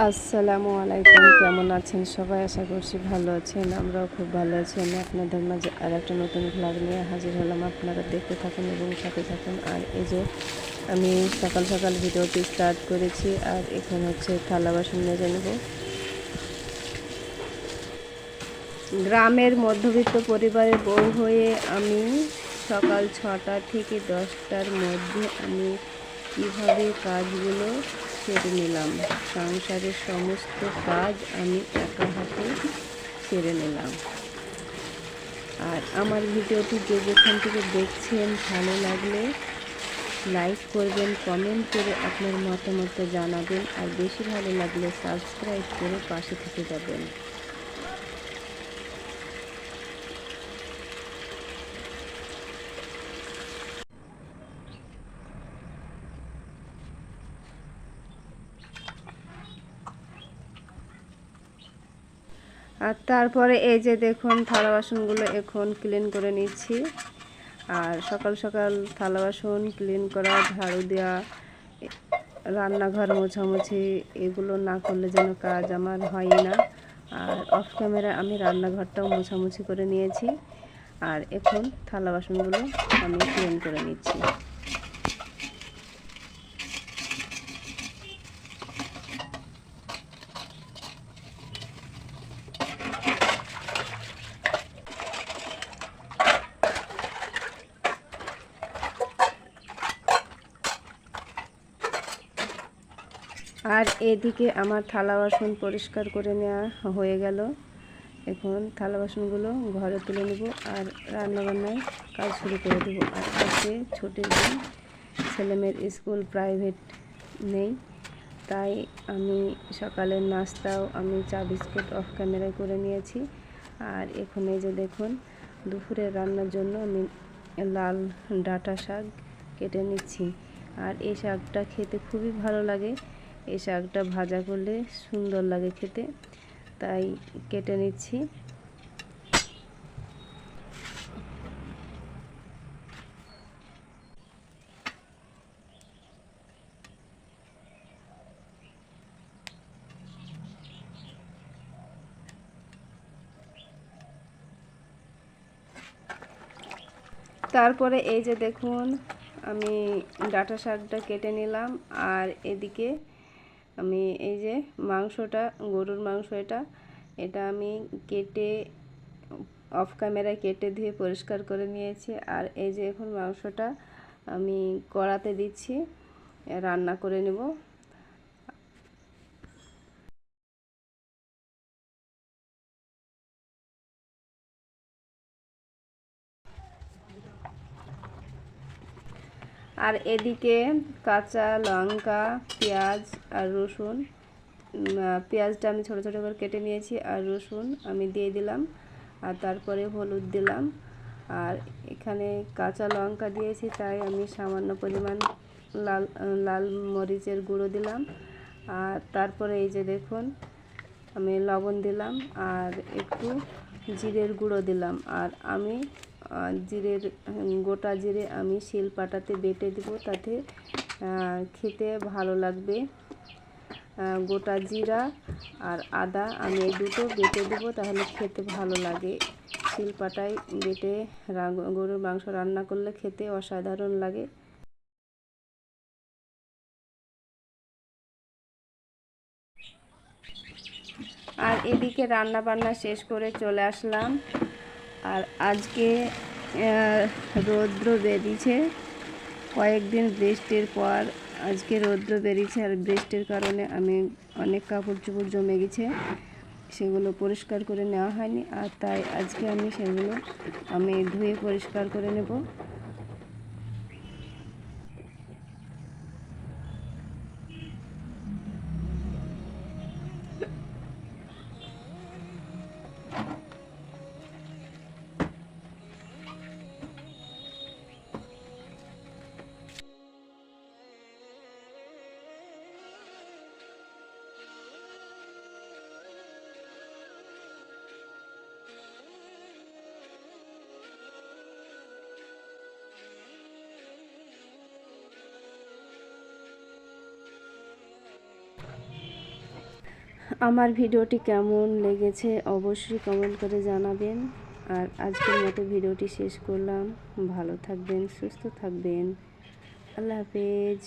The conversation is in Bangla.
আসসালামু আলাইকুম, কেমন আছেন সবাই? আশা করছি ভালো আছেন। আমরাও খুব ভালো আছি। আমি আপনাদের মাঝে আর একটা নতুন ভ্লগ নিয়ে হাজির হলাম। আপনারা দেখতে থাকুন এবং সাথে থাকুন। আর এই যে আমি সকাল সকাল ভিডিওটি স্টার্ট করেছি। আর এখন হচ্ছে থালা বাসন মেজে নেব। গ্রামের মধ্যবিত্ত পরিবারের বউ হয়ে আমি সকাল 6টা থেকে 10টার মধ্যে আমি কীভাবে কাজগুলো সেরে নিলাম। সংসারের সমস্ত কাজ আমি একা হাতে সেরে নিলাম। আর আমার ভিডিওটি যে যেখান থেকে দেখছেন ভালো লাগলে লাইক করবেন, কমেন্ট করে আপনার মতামত জানাবেন। আর বেশি ভালো লাগলে সাবস্ক্রাইব করে পাশে থেকে যাবেন। আর তারপরে এই যে দেখুন থালা বাসনগুলো এখন ক্লিন করে নিচ্ছি। আর সকাল সকাল থালা বাসন ক্লিন করা, ঝাড়ু দেওয়া, রান্নাঘর মোছামুছি এগুলো না করলে যেন কাজ আমার হয় না। আর অফ ক্যামেরা আমি রান্নাঘরটাও মোছামুছি করে নিয়েছি। আর এখন থালা বাসনগুলো আমি ক্লিন করে নিচ্ছি। আর এদিকে আমার থালা বাসন পরিষ্কার করে নেওয়া হয়ে গেল। এখন থালা বাসনগুলো ঘরে তুলে নেব আর রান্নাবান্নায় কাজ শুরু করে দেবো। আর আজকে ছুটির দিন, ছেলেমেয়ের স্কুল প্রাইভেট নেই, তাই আমি সকালের নাস্তাও আমি চা বিস্কুট অফ ক্যামেরায় করে নিয়েছি। আর এখন এই যে দেখুন দুপুরে রান্নার জন্য আমি লাল ডাঁটা শাক কেটে নিচ্ছি। আর এই শাকটা খেতে খুবই ভালো লাগে। এই শাকটা ভাজা করলে সুন্দর লাগে খেতে, তাই কেটে নিচ্ছি। তারপরে এই যে দেখুন আমি ডাঁটা শাকটা কেটে নিলাম। আর এদিকে আমি এই যে মাংসটা, গরুর মাংস, এটা আমি কেটে অফ ক্যামেরায় কেটে ধুয়ে পরিষ্কার করে নিয়েছি। আর এই যে এখন মাংসটা আমি কড়াতে দিচ্ছি, রান্না করে নেব। আর এদিকে কাঁচা লঙ্কা, পেঁয়াজ আর রসুন, পেঁয়াজটা আমি ছোটো ছোটো করে কেটে নিয়েছি আর রসুন আমি দিয়ে দিলাম। আর তারপরে হলুদ দিলাম। আর এখানে কাঁচা লঙ্কা দিয়েছি, তাই আমি সামান্য পরিমাণ লাল লাল মরিচের গুঁড়ো দিলাম। আর তারপরে এই যে দেখুন আমি লবণ দিলাম আর একটু জিরের গুঁড়ো দিলাম। আর আমি গোটা জিরে আমি শিলপাটাতে বেটে দেব, তাতে খেতে ভালো লাগবে। গোটা জিরা আর আদা আমি এই দুটো বেটে দেবো, তাহলে খেতে ভালো লাগে। শিলপাটায় বেটে গরুর মাংস রান্না করলে খেতে অসাধারণ লাগে। আর এদিকে রান্না বান্না শেষ করে চলে আসলাম। আর আজকে রৌদ্র বেরিয়েছে, কয়েকদিন বৃষ্টির পর আজকে রৌদ্র বেরিয়েছে। আর বৃষ্টির কারণে আমি অনেক কাপড় চোপড় জমে গেছে, সেগুলো পরিষ্কার করে নেওয়া হয়নি। আর তাই আজকে আমি সেগুলো ধুয়ে পরিষ্কার করে নেব। আমার ভিডিওটি কেমন লেগেছে অবশ্যই কমেন্ট করে জানাবেন। আর আজকের মতো ভিডিওটি শেষ করলাম। ভালো থাকবেন, সুস্থ থাকবেন। আল্লাহ হাফেজ।